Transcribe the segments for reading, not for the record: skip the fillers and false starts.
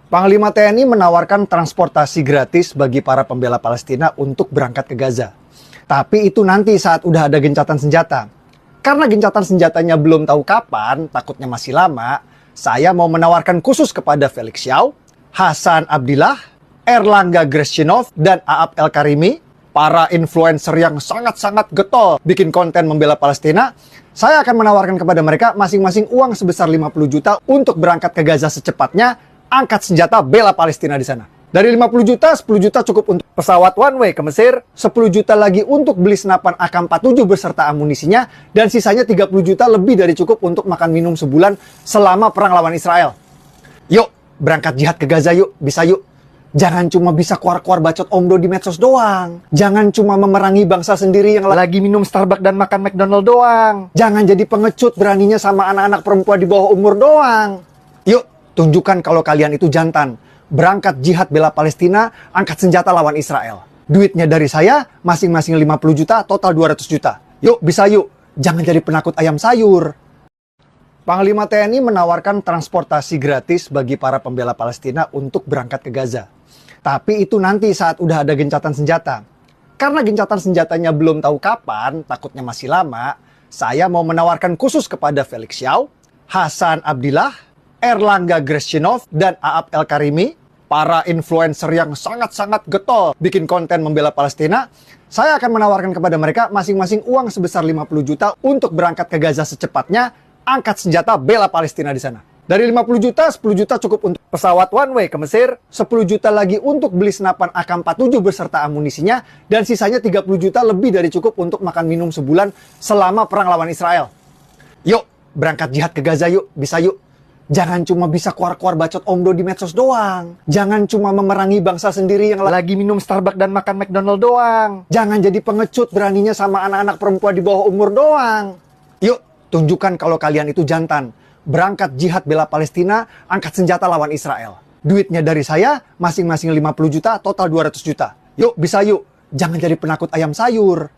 Panglima TNI menawarkan transportasi gratis bagi para pembela Palestina untuk berangkat ke Gaza. Tapi itu nanti saat udah ada gencatan senjata. Karena gencatan senjatanya belum tahu kapan, takutnya masih lama, saya mau menawarkan khusus kepada Felix Xiao, Hasan Abdillah, Erlangga Greszinov, dan Aap El Karimi, para influencer yang sangat-sangat getol bikin konten membela Palestina. Saya akan menawarkan kepada mereka masing-masing uang sebesar 50 juta untuk berangkat ke Gaza secepatnya, angkat senjata bela Palestina di sana. Dari 50 juta, 10 juta cukup untuk pesawat one way ke Mesir, 10 juta lagi untuk beli senapan AK-47 beserta amunisinya, dan sisanya 30 juta lebih dari cukup untuk makan minum sebulan selama perang lawan Israel. Yuk, berangkat jihad ke Gaza yuk, bisa yuk. Jangan cuma bisa keluar-keluar bacot omdo di medsos doang. Jangan cuma memerangi bangsa sendiri yang lagi minum Starbucks dan makan McDonald doang. Jangan jadi pengecut beraninya sama anak-anak perempuan di bawah umur doang. Yuk, tunjukkan kalau kalian itu jantan. Berangkat jihad bela Palestina, angkat senjata lawan Israel. Duitnya dari saya, masing-masing 50 juta, total 200 juta. Yuk, bisa yuk. Jangan jadi penakut ayam sayur. Panglima TNI menawarkan transportasi gratis bagi para pembela Palestina untuk berangkat ke Gaza. Tapi itu nanti saat udah ada gencatan senjata. Karena gencatan senjatanya belum tahu kapan, takutnya masih lama, saya mau menawarkan khusus kepada Felix Xiao, Hasan Abdillah, Erlangga Greszinov, dan Aap El Karimi, para influencer yang sangat-sangat getol bikin konten membela Palestina. Saya akan menawarkan kepada mereka masing-masing uang sebesar 50 juta untuk berangkat ke Gaza secepatnya, angkat senjata bela Palestina di sana. Dari 50 juta, 10 juta cukup untuk pesawat one way ke Mesir, 10 juta lagi untuk beli senapan AK-47 beserta amunisinya, dan sisanya 30 juta lebih dari cukup untuk makan minum sebulan selama perang lawan Israel. Yuk, berangkat jihad ke Gaza yuk, bisa yuk. Jangan cuma bisa keluar-keluar bacot omdo di medsos doang. Jangan cuma memerangi bangsa sendiri yang lagi minum Starbucks dan makan McDonald doang. Jangan jadi pengecut beraninya sama anak-anak perempuan di bawah umur doang. Yuk, tunjukkan kalau kalian itu jantan. Berangkat jihad bela Palestina, angkat senjata lawan Israel. Duitnya dari saya, masing-masing 50 juta, total 200 juta. Yuk, bisa yuk. Jangan jadi penakut ayam sayur.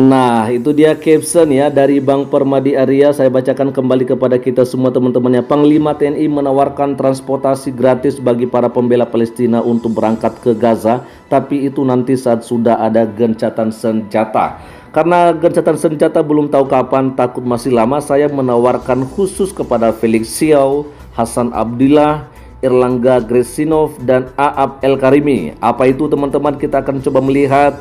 Nah, itu dia caption ya dari Bang Permadi Arya. Saya bacakan kembali kepada kita semua teman-temannya. Panglima TNI menawarkan transportasi gratis bagi para pembela Palestina untuk berangkat ke Gaza, tapi itu nanti saat sudah ada gencatan senjata. Karena gencatan senjata belum tahu kapan, takut masih lama, saya menawarkan khusus kepada Felix Xiao, Hasan Abdillah, Erlangga Greszinov, dan Aap El Karimi. Apa itu teman-teman? Kita akan coba melihat.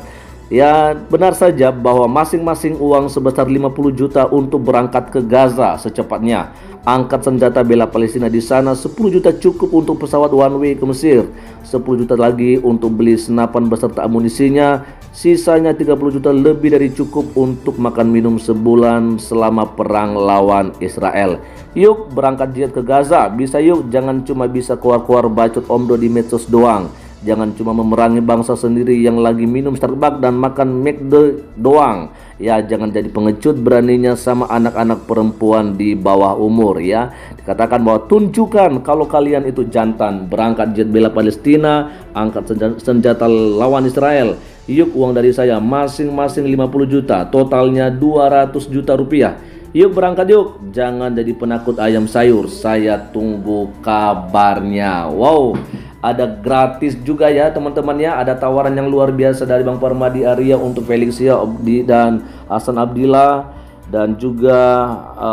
Ya, benar saja bahwa masing-masing uang sebesar 50 juta untuk berangkat ke Gaza secepatnya. Angkat senjata bela Palestina di sana, 10 juta cukup untuk pesawat one way ke Mesir, 10 juta lagi untuk beli senapan beserta amunisinya, sisanya 30 juta lebih dari cukup untuk makan minum sebulan selama perang lawan Israel. Yuk berangkat jihad ke Gaza, bisa yuk, jangan cuma bisa keluar-keluar bacot omdo di medsos doang. Jangan cuma memerangi bangsa sendiri yang lagi minum Starbucks dan makan McD doang. Ya, jangan jadi pengecut beraninya sama anak-anak perempuan di bawah umur ya. Dikatakan bahwa tunjukkan kalau kalian itu jantan. Berangkat jihad bela Palestina, angkat senjata lawan Israel. Yuk, uang dari saya masing-masing 50 juta, totalnya 200 juta rupiah. Yuk berangkat yuk, jangan jadi penakut ayam sayur. Saya tunggu kabarnya. Wow, ada gratis juga ya teman-teman ya. Ada tawaran yang luar biasa dari Bang Permadi Arya untuk Felix Xiao dan Hasan Abdillah, dan juga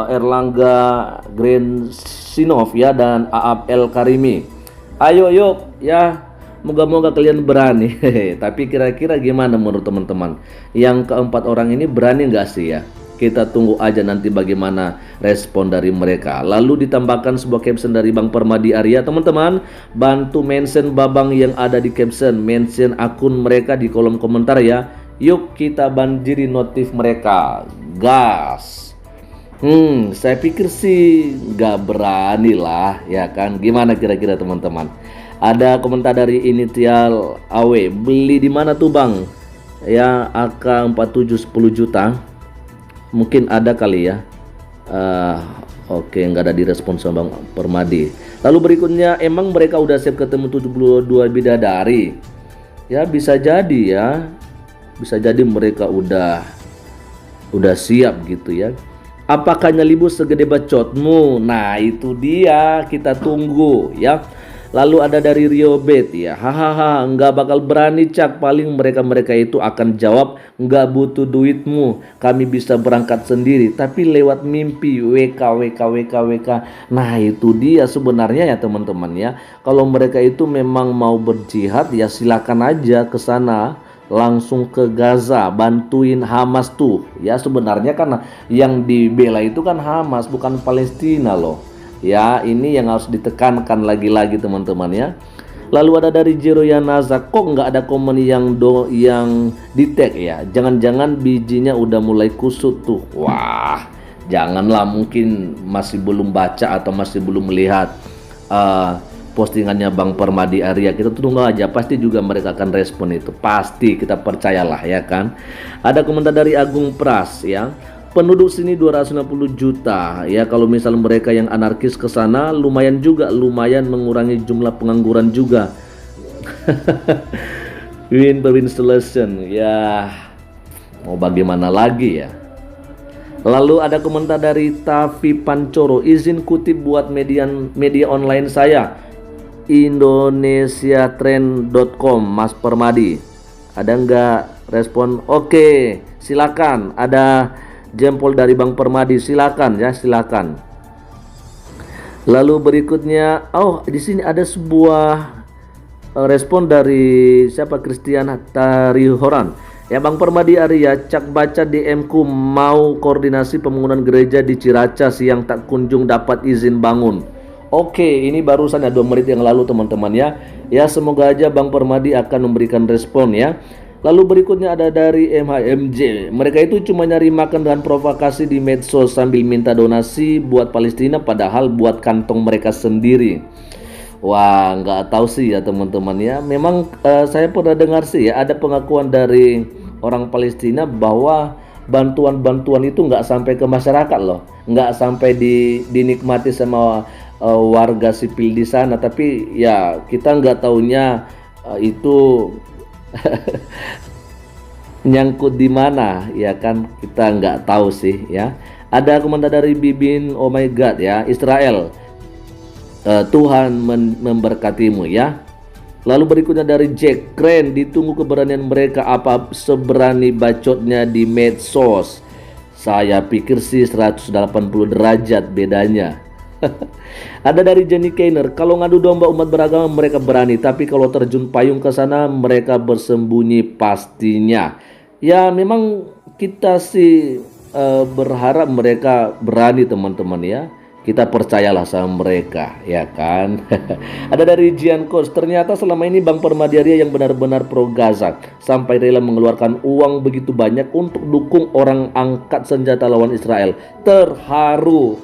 Erlangga Greszinov ya, dan Aap El Karimi. Ayo yuk ya, moga-moga kalian berani. Tapi kira-kira gimana menurut teman-teman? Yang keempat orang ini berani nggak sih ya? Kita tunggu aja nanti bagaimana respon dari mereka. Lalu ditambahkan sebuah caption dari Bang Permadi Arya. Teman-teman, bantu mention Babang yang ada di caption, mention akun mereka di kolom komentar ya. Yuk kita banjiri notif mereka. Gas. Saya pikir sih nggak berani lah ya kan. Gimana kira-kira teman-teman? Ada komentar dari inisial AW. Beli di mana tuh Bang? Ya, AK-47 10 juta. Mungkin ada kali ya. Oke, nggak ada direspon sama Bang Permadi. Lalu berikutnya, emang mereka udah siap ketemu 72 bidadari? Ya bisa jadi ya. Bisa jadi mereka udah siap gitu ya. Apakah nyalibu segede bacotmu? Nah itu dia, kita tunggu ya. Lalu ada dari Rio Bet ya, hahaha, nggak bakal berani Cak, paling mereka itu akan jawab nggak butuh duitmu, kami bisa berangkat sendiri, tapi lewat mimpi, WK. Nah itu dia sebenarnya ya teman-teman ya, kalau mereka itu memang mau berjihad ya silakan aja ke sana, langsung ke Gaza, bantuin Hamas tuh ya. Sebenarnya kan yang dibela itu kan Hamas, bukan Palestina loh ya. Ini yang harus ditekankan lagi-lagi teman-teman ya. Lalu ada dari Jero Yanaza, kok nggak ada komen yang di tag ya, jangan-jangan bijinya udah mulai kusut tuh. Wah janganlah, mungkin masih belum baca atau masih belum melihat postingannya Bang Permadi Arya. Kita tunggu aja, pasti juga mereka akan respon itu, pasti, kita percayalah ya kan. Ada komentar dari Agung Pras ya, penduduk sini 260 juta ya, kalau misal mereka yang anarkis ke sana lumayan juga, lumayan mengurangi jumlah pengangguran juga. Win-win solution ya, mau bagaimana lagi ya. Lalu ada komentar dari Tavi Pancoro, izin kutip buat media online saya, indonesiatrend.com, Mas Permadi. Ada nggak respon? Oke, silakan. Ada jempol dari Bang Permadi, silakan ya, silakan. Lalu berikutnya, oh di sini ada sebuah respon dari siapa, Christian Tarihoran ya, Bang Permadi Arya, Cak baca DM-ku mau koordinasi pembangunan gereja di Ciracas yang tak kunjung dapat izin bangun. Oke, ini barusan ya 2 menit yang lalu teman-teman ya. Ya semoga aja Bang Permadi akan memberikan respon ya. Lalu berikutnya ada dari MHMJ. Mereka itu cuma nyari makan dan provokasi di medsos sambil minta donasi buat Palestina, padahal buat kantong mereka sendiri. Wah nggak tahu sih ya teman-teman ya. Memang saya pernah dengar sih ya, ada pengakuan dari orang Palestina bahwa bantuan-bantuan itu nggak sampai ke masyarakat loh, nggak sampai dinikmati sama warga sipil di sana, tapi ya kita nggak taunya itu nyangkut di mana ya kan, kita nggak tahu sih ya. Ada komentar dari Bibin, oh my god ya, Israel, Tuhan memberkatimu ya. Lalu berikutnya dari Jack, keren, ditunggu keberanian mereka, apa seberani bacotnya di medsos. Saya pikir sih 180 derajat bedanya. Ada dari Jenny Kainer, kalau ngadu domba umat beragama mereka berani, tapi kalau terjun payung ke sana mereka bersembunyi pastinya. Ya memang kita sih berharap mereka berani teman-teman ya. Kita percayalah sama mereka ya kan. Ada dari Jian Coach, ternyata selama ini Bang Permadi Arya yang benar-benar pro Gaza, sampai rela mengeluarkan uang begitu banyak untuk dukung orang angkat senjata lawan Israel. Terharu.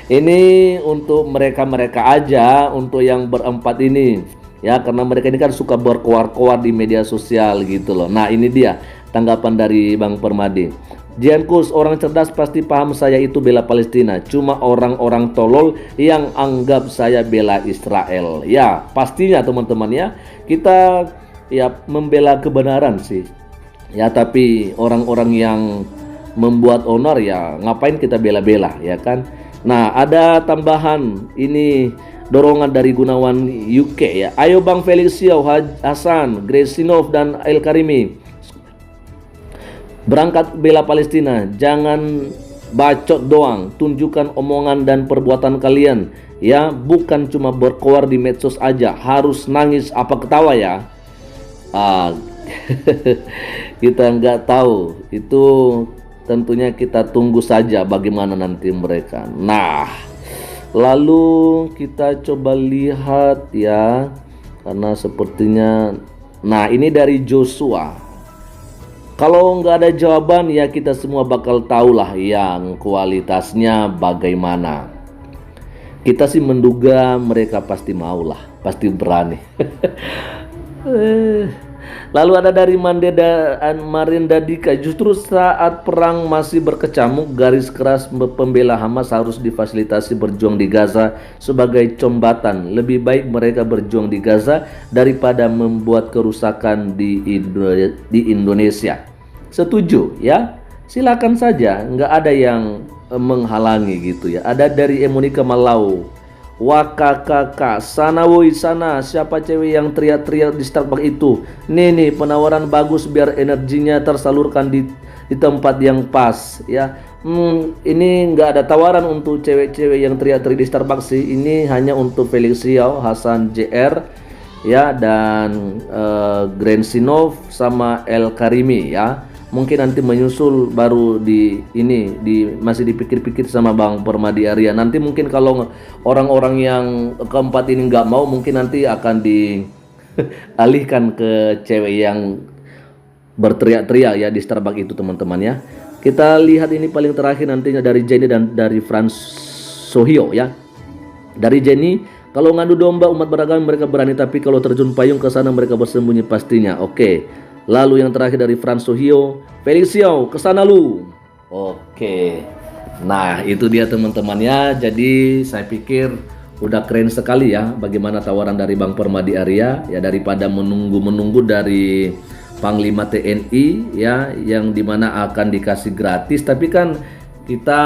Ini untuk mereka-mereka aja, untuk yang berempat ini ya, karena mereka ini kan suka berkoar-koar di media sosial gitu loh. Nah ini dia tanggapan dari Bang Permadi. Jiankus, orang cerdas pasti paham saya itu bela Palestina, cuma orang-orang tolol yang anggap saya bela Israel. Ya pastinya teman-teman ya, kita ya membela kebenaran sih ya, tapi orang-orang yang membuat honor ya ngapain kita bela-bela ya kan. Nah ada tambahan ini, dorongan dari Gunawan UK ya, ayo Bang Felix Xiao, Hasan, Gresinov dan El Karimi berangkat bela Palestina, jangan bacot doang, tunjukkan omongan dan perbuatan kalian ya, bukan cuma berkoar di medsos aja, harus nangis apa ketawa ya. Kita nggak tahu, itu tentunya kita tunggu saja bagaimana nanti mereka. Nah lalu kita coba lihat ya, karena sepertinya, nah ini dari Joshua. Kalau nggak ada jawaban ya kita semua bakal tahu lah yang kualitasnya bagaimana. Kita sih menduga mereka pasti mau lah, pasti berani. Lalu ada dari Marinda Dika, justru saat perang masih berkecamuk, garis keras pembela Hamas harus difasilitasi berjuang di Gaza sebagai combatan. Lebih baik mereka berjuang di Gaza daripada membuat kerusakan di Indonesia. Setuju ya? silakan saja, nggak ada yang menghalangi gitu ya. Ada dari Emonika Malau, wakakaka, sana woi sana, siapa cewek yang teriak-teriak di Starbucks itu? Nih penawaran bagus biar energinya tersalurkan di tempat yang pas ya. Ini nggak ada tawaran untuk cewek-cewek yang teriak-teriak di Starbucks sih. Ini hanya untuk Felix Xiao, Hasan JR ya, dan Grand Sinov sama El Karimi ya. Mungkin nanti menyusul baru masih dipikir-pikir sama Bang Permadi Arya. Nanti mungkin kalau orang-orang yang keempat ini nggak mau, mungkin nanti akan dialihkan ke cewek yang berteriak-teriak ya di Starbucks itu, teman-teman ya. Kita lihat ini paling terakhir nantinya dari Jenny dan dari Frans Sohio ya. Dari Jenny, kalau ngadu domba umat beragama mereka berani, tapi kalau terjun payung ke sana mereka bersembunyi pastinya. Oke. Lalu yang terakhir dari Frans Sohio, Felix Xiao, ke sana lu. Oke. Nah, itu dia teman-teman ya. Jadi saya pikir udah keren sekali ya bagaimana tawaran dari Bang Permadi Arya ya, daripada menunggu-menunggu dari Panglima TNI ya, yang dimana akan dikasih gratis, tapi kan kita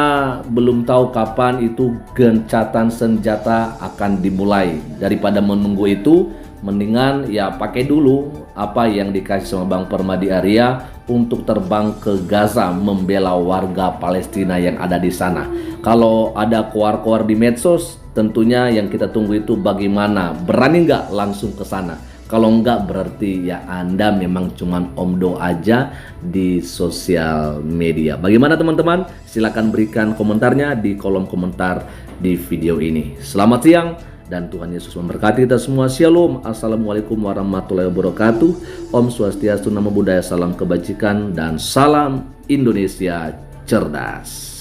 belum tahu kapan itu gencatan senjata akan dimulai. Daripada menunggu itu, mendingan ya pakai dulu apa yang dikasih sama Bang Permadi Arya untuk terbang ke Gaza membela warga Palestina yang ada di sana. Kalau ada koar-koar di medsos, tentunya yang kita tunggu itu bagaimana, berani nggak langsung ke sana. Kalau enggak berarti ya Anda memang cuman omdo aja di sosial media. Bagaimana teman-teman? Silahkan berikan komentarnya di kolom komentar di video ini. Selamat siang dan Tuhan Yesus memberkati kita semua. Shalom. Assalamualaikum warahmatullahi wabarakatuh. Om Swastiastu, Namo Buddhaya, salam kebajikan dan salam Indonesia cerdas.